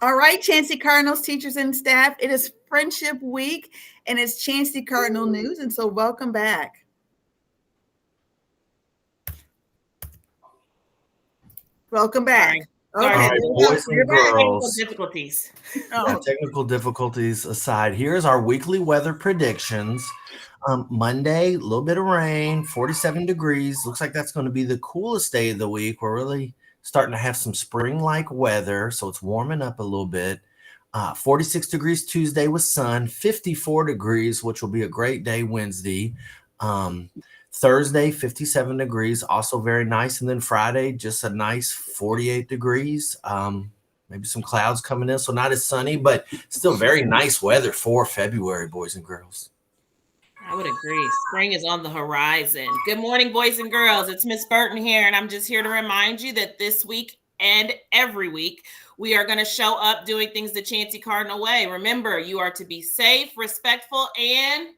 All right, Chancey Cardinals teachers and staff. It is Friendship Week and it's Chancey Cardinal News. And so welcome back. Welcome back. Sorry. Okay, boys and girls. Technical difficulties. Technical difficulties aside, here's our weekly weather predictions. Monday, a little bit of rain, 47 degrees. Looks like that's going to be the coolest day of the week. We're really starting to have some spring-like weather, so it's warming up a little bit. 46 degrees Tuesday with sun, 54 degrees, which will be a great day Wednesday. Thursday, 57 degrees, also very nice. And then Friday, just a nice 48 degrees. Maybe some clouds coming in, so not as sunny, but still very nice weather for February, boys and girls. I would agree. Spring is on the horizon. Good morning, boys and girls. It's Miss Burton here, and I'm just here to remind you that this week and every week, we are going to show up doing things the Chancey Cardinal way. Remember, you are to be safe, respectful, and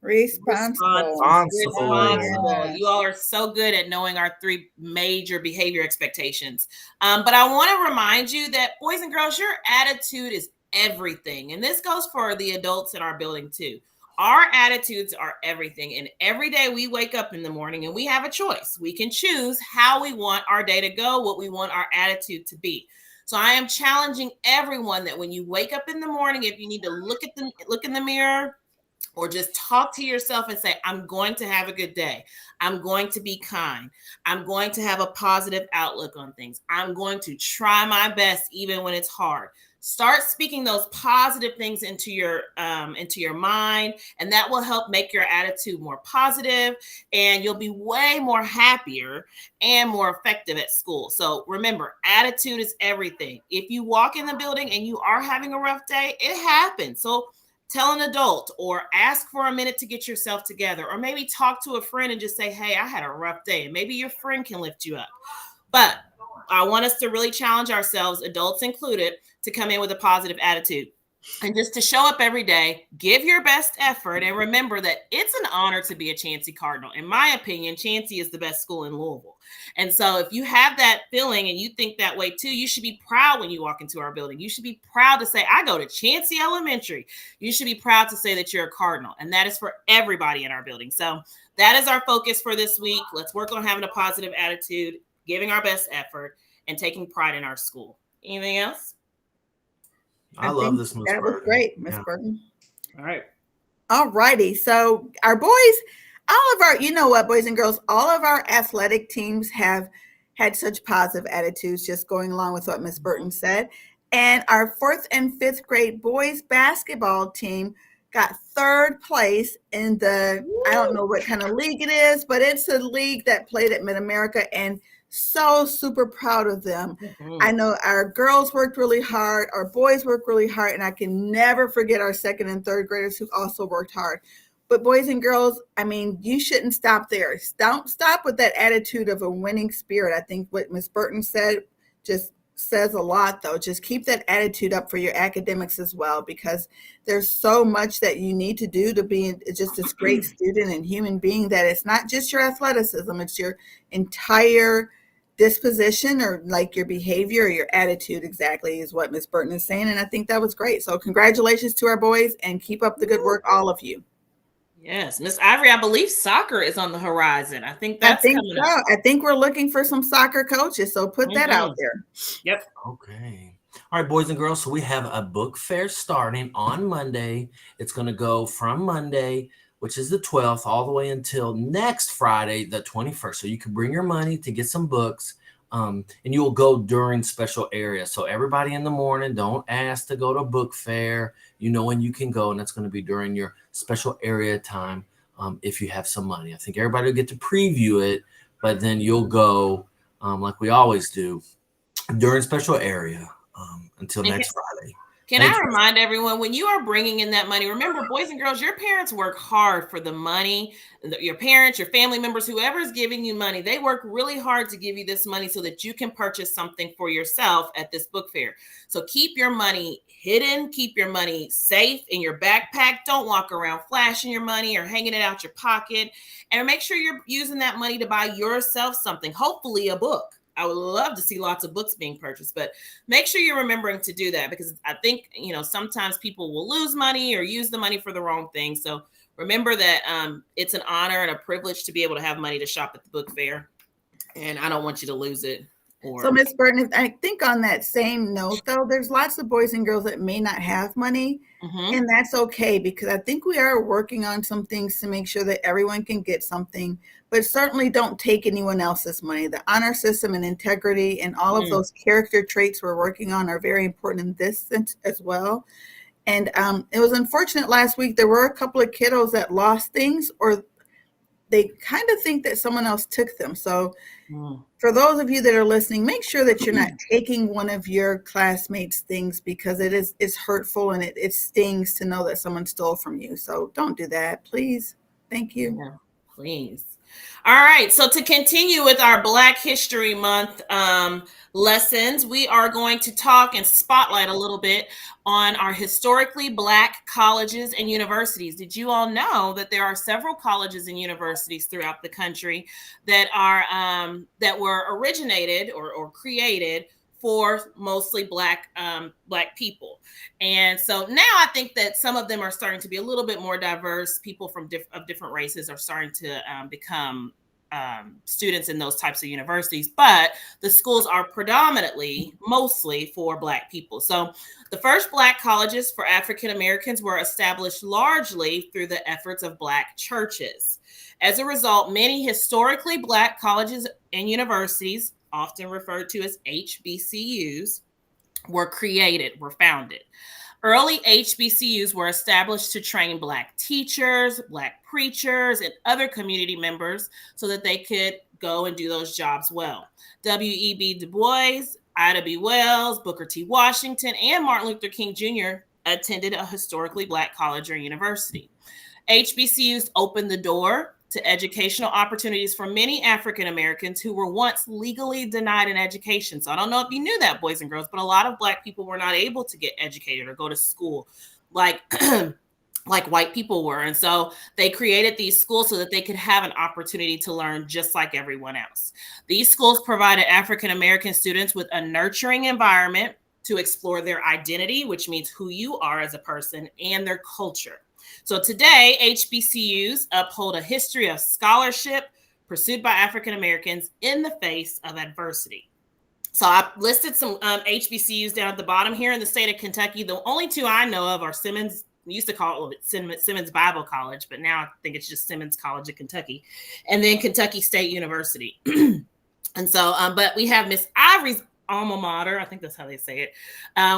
responsible. Yes. You all are so good at knowing our three major behavior expectations. But I want to remind you that, boys and girls, your attitude is everything. And this goes for the adults in our building too. Our attitudes are everything. And every day we wake up in the morning and we have a choice. We can choose how we want our day to go, what we want our attitude to be. So I am challenging everyone that when you wake up in the morning, if you need to look in the mirror, or just talk to yourself and say, I'm going to have a good day. I'm going to be kind. I'm going to have a positive outlook on things. I'm going to try my best even when it's hard. Start speaking those positive things into your mind, and that will help make your attitude more positive, and you'll be way more happier and more effective at school. So remember, attitude is everything. If you walk in the building and you are having a rough day, it happens. So tell an adult or ask for a minute to get yourself together, or maybe talk to a friend and just say, hey, I had a rough day. And maybe your friend can lift you up. But I want us to really challenge ourselves, adults included, to come in with a positive attitude. And just to show up every day, give your best effort, and remember that it's an honor to be a Chancey Cardinal. In my opinion, Chancey is the best school in Louisville. And so if you have that feeling and you think that way too, you should be proud when you walk into our building. You should be proud to say, I go to Chancey Elementary. You should be proud to say that you're a Cardinal. And that is for everybody in our building. So that is our focus for this week. Let's work on having a positive attitude, giving our best effort, and taking pride in our school. Anything else? I love this, Miss Burton. That was great, Miss Burton. All right. All righty. So our boys, all of our, you know what, boys and girls, all of our athletic teams have had such positive attitudes, just going along with what Miss Burton said. And our 4th and 5th grade boys basketball team got 3rd place in the, I don't know what kind of league it is, but it's a league that played at Mid-America, and so super proud of them. Mm-hmm. I know our girls worked really hard, our boys worked really hard, and I can never forget our 2nd and 3rd graders who also worked hard. But boys and girls, I mean, you shouldn't stop there. Don't stop with that attitude of a winning spirit. I think what Miss Burton said just says a lot, though. Just keep that attitude up for your academics as well, because there's so much that you need to do to be just this great student and human being, that it's not just your athleticism, it's your entire disposition, or like your behavior or your attitude, exactly is what Miss Burton is saying. And I think that was great. So congratulations to our boys, and keep up the good work, all of you. Yes, Miss Ivory, I believe soccer is on the horizon. I think that's coming up. I think we're looking for some soccer coaches, so put that out there. Yep. Okay. All right, boys and girls, so we have a book fair starting on Monday. It's going to go from Monday, which is the 12th, all the way until next Friday, the 21st. So you can bring your money to get some books, and you will go during special areas. So everybody in the morning, don't ask to go to book fair. You know when you can go, and that's going to be during your special area time if you have some money. I think everybody will get to preview it, but then you'll go like we always do during special area until next Friday. Can I remind everyone, when you are bringing in that money, remember, boys and girls, your parents work hard for the money. Your parents, your family members, whoever is giving you money, they work really hard to give you this money so that you can purchase something for yourself at this book fair. So keep your money hidden, keep your money safe in your backpack. Don't walk around flashing your money or hanging it out your pocket. And make sure you're using that money to buy yourself something, hopefully a book. I would love to see lots of books being purchased, but make sure you're remembering to do that, because I think, sometimes people will lose money or use the money for the wrong thing. So remember that it's an honor and a privilege to be able to have money to shop at the book fair. And I don't want you to lose it. So, Ms. Burton, I think on that same note, though, there's lots of boys and girls that may not have money, and that's okay, because I think we are working on some things to make sure that everyone can get something, but certainly don't take anyone else's money. The honor system and integrity and all of those character traits we're working on are very important in this sense as well. And it was unfortunate last week. There were a couple of kiddos that lost things, or they kind of think that someone else took them. So for those of you that are listening, make sure that you're not taking one of your classmates' things, because it's hurtful and it stings to know that someone stole from you. So don't do that, please. Thank you. Yeah, please. All right. So to continue with our Black History Month lessons, we are going to talk and spotlight a little bit on our historically Black colleges and universities. Did you all know that there are several colleges and universities throughout the country that were originated or created for mostly Black people? And so now I think that some of them are starting to be a little bit more diverse. People from different races are starting to become students in those types of universities, but the schools are mostly for Black people. So the first Black colleges for African Americans were established largely through the efforts of Black churches. As a result, many historically Black colleges and universities, often referred to as HBCUs, were founded. Early HBCUs were established to train Black teachers, Black preachers, and other community members so that they could go and do those jobs well. W.E.B. Du Bois, Ida B. Wells, Booker T. Washington, and Martin Luther King Jr. attended a historically Black college or university. HBCUs opened the door to educational opportunities for many African Americans who were once legally denied an education. So I don't know if you knew that, boys and girls, but a lot of Black people were not able to get educated or go to school like white people were. And so they created these schools so that they could have an opportunity to learn just like everyone else. These schools provided African American students with a nurturing environment to explore their identity, which means who you are as a person, and their culture. So today, HBCUs uphold a history of scholarship pursued by African Americans in the face of adversity. So I listed some HBCUs down at the bottom here in the state of Kentucky. The only two I know of are Simmons. We used to call it Simmons Bible College, but now I think it's just Simmons College of Kentucky, and then Kentucky State University. And so, but we have Miss Ivory's alma mater, I think that's how they say it,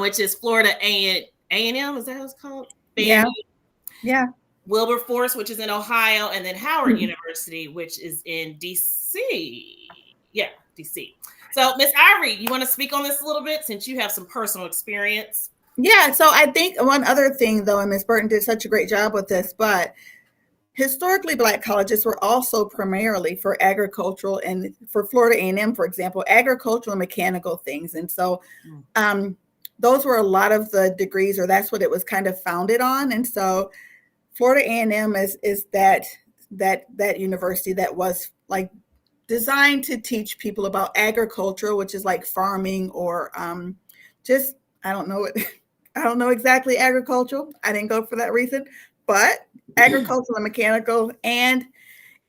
which is Florida A&M. Is that how it's called? Yeah. Wilberforce, which is in Ohio, and then Howard University, which is in DC. Yeah, DC. So, Miss Ivory, you want to speak on this a little bit since you have some personal experience? Yeah. So I think one other thing, though, and Ms. Burton did such a great job with this, but historically Black colleges were also primarily for agricultural, and for Florida A&M, for example, agricultural and mechanical things. And so those were a lot of the degrees, or that's what it was kind of founded on. And so Florida A&M is that university that was like designed to teach people about agriculture, which is like farming, or just I don't know exactly agricultural. I didn't go for that reason, but agricultural and mechanical. And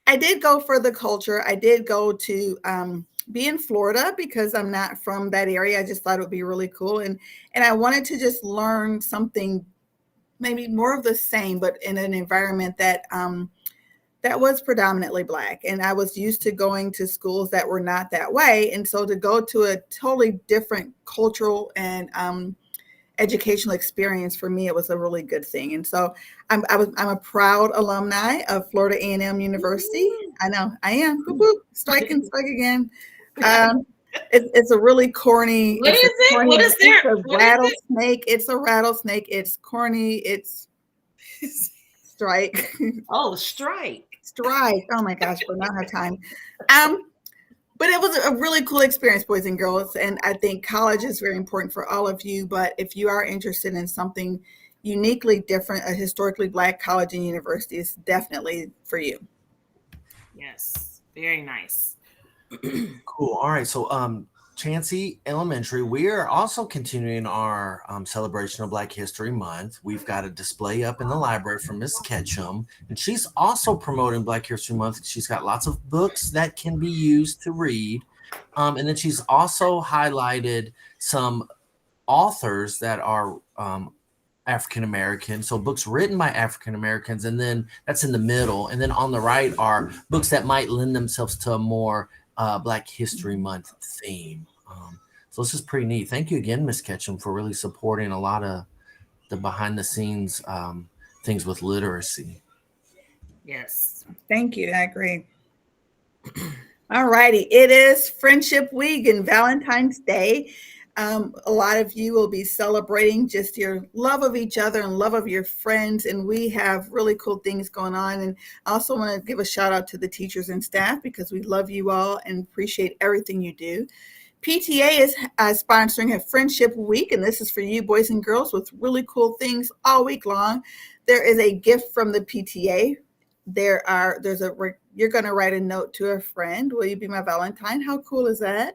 I did go for the culture. I did go to be in Florida because I'm not from that area. I just thought it would be really cool, and I wanted to just learn something, maybe more of the same, but in an environment that that was predominantly Black. And I was used to going to schools that were not that way, and so to go to a totally different cultural and educational experience, for me, it was a really good thing. And so I'm a proud alumni of Florida A&M University. I know I am. Boop, boop. Strike again. It's a really corny. What is it? What is there? It's a rattlesnake. It's a rattlesnake. It's corny. It's strike. Oh, strike. Oh my gosh, we don't have time. But it was a really cool experience, boys and girls. And I think college is very important for all of you. But if you are interested in something uniquely different, a historically Black college and university is definitely for you. Yes, very nice. Cool. All right. So, Chancey Elementary, we are also continuing our celebration of Black History Month. We've got a display up in the library from Miss Ketchum, and she's also promoting Black History Month. She's got lots of books that can be used to read. And then she's also highlighted some authors that are African American. So books written by African Americans, and then that's in the middle. And then on the right are books that might lend themselves to a more Black History Month theme. So this is pretty neat. Thank you again, Miss Ketchum, for really supporting a lot of the behind the scenes things with literacy. Yes. Thank you. I agree. All righty. It is Friendship Week and Valentine's Day. A lot of you will be celebrating just your love of each other and love of your friends. And we have really cool things going on. And I also want to give a shout out to the teachers and staff because we love you all and appreciate everything you do. PTA is sponsoring a Friendship Week, and this is for you boys and girls with really cool things all week long. There is a gift from the PTA. You're going to write a note to a friend. Will you be my Valentine? How cool is that?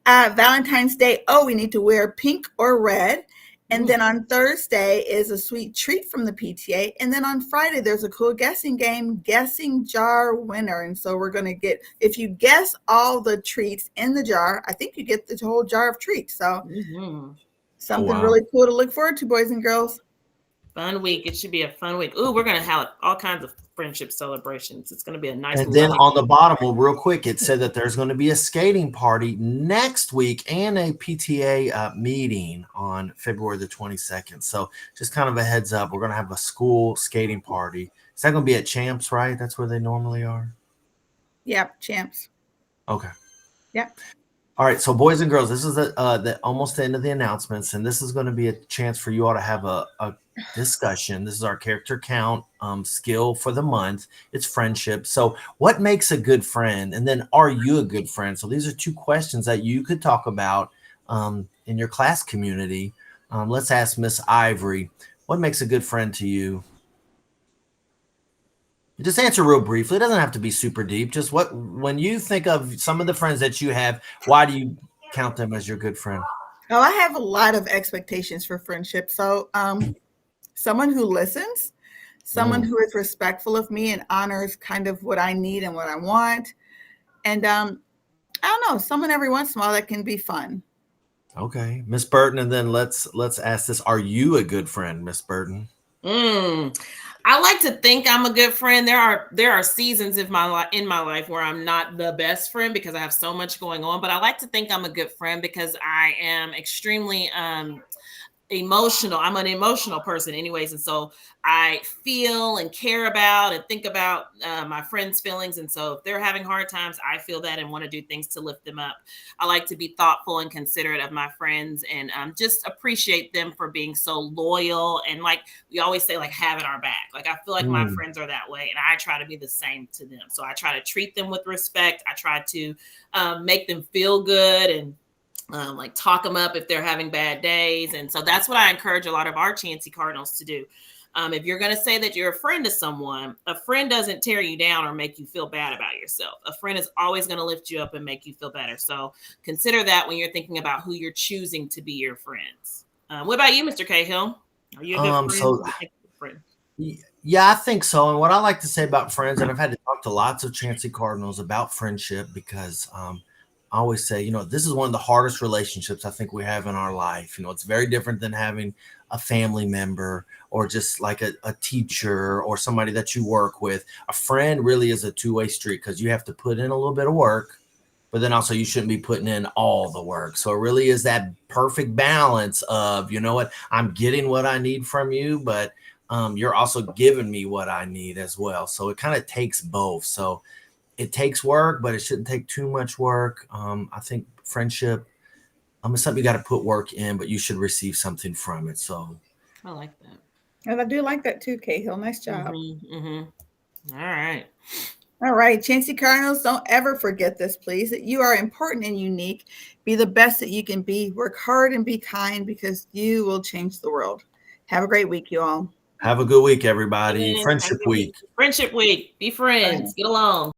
Valentine's Day, we need to wear pink or red. And then on Thursday is a sweet treat from the PTA. And then on Friday, there's a cool guessing game, Guessing Jar Winner. And so we're going to get, if you guess all the treats in the jar, I think you get the whole jar of treats. So something really cool to look forward to, boys and girls. Fun week. It should be a fun week. Ooh, we're going to have all kinds of friendship celebrations. It's going to be a nice. And then on the bottom, well, real quick, it said that there's going to be a skating party next week and a PTA meeting on February the 22nd. So just kind of a heads up, we're going to have a school skating party. Is that going to be at Champs, right? That's where they normally are? Yep, Champs. Okay. Yep. All right, so boys and girls, this is the almost the end of the announcements, and this is going to be a chance for you all to have a discussion. This is our character count skill for the month. It's friendship. So what makes a good friend? And then are you a good friend? So these are two questions that you could talk about in your class community. Let's ask Miss Ivory, what makes a good friend to you? Just answer real briefly. It doesn't have to be super deep. Just when you think of some of the friends that you have, why do you count them as your good friend? Oh, I have a lot of expectations for friendship. So someone who listens, someone who is respectful of me and honors kind of what I need and what I want. And I don't know, someone every once in a while that can be fun. Okay. Miss Burton, and then let's ask this. Are you a good friend, Miss Burton? I like to think I'm a good friend. There are seasons in my life where I'm not the best friend because I have so much going on, but I like to think I'm a good friend because I am extremely emotional. I'm an emotional person anyways. And so I feel and care about and think about my friends' feelings. And so if they're having hard times, I feel that and want to do things to lift them up. I like to be thoughtful and considerate of my friends and just appreciate them for being so loyal. And like we always say, like having our back. Like I feel like my friends are that way and I try to be the same to them. So I try to treat them with respect. I try to make them feel good and like talk them up if they're having bad days. And so that's what I encourage a lot of our Chancey Cardinals to do. If you're going to say that you're a friend to someone, a friend doesn't tear you down or make you feel bad about yourself. A friend is always going to lift you up and make you feel better. So consider that when you're thinking about who you're choosing to be your friends. What about you, Mr. Cahill? Are you a good friend? Yeah, I think so. And what I like to say about friends, and I've had to talk to lots of Chancey Cardinals about friendship because I always say, this is one of the hardest relationships I think we have in our life. It's very different than having a family member or just like a teacher or somebody that you work with. A friend really is a two-way street because you have to put in a little bit of work, but then also you shouldn't be putting in all the work. So it really is that perfect balance of, I'm getting what I need from you, but you're also giving me what I need as well. So it kind of takes both. So it takes work, but it shouldn't take too much work. I think friendship is something you got to put work in, but you should receive something from it. So I like that. And I do like that too, Cahill. Nice job. All right. All right. Chancey Cardinals, don't ever forget this, please, that you are important and unique. Be the best that you can be. Work hard and be kind because you will change the world. Have a great week, you all. Have a good week, everybody. Friendship week. Friendship week. Be friends. Get along.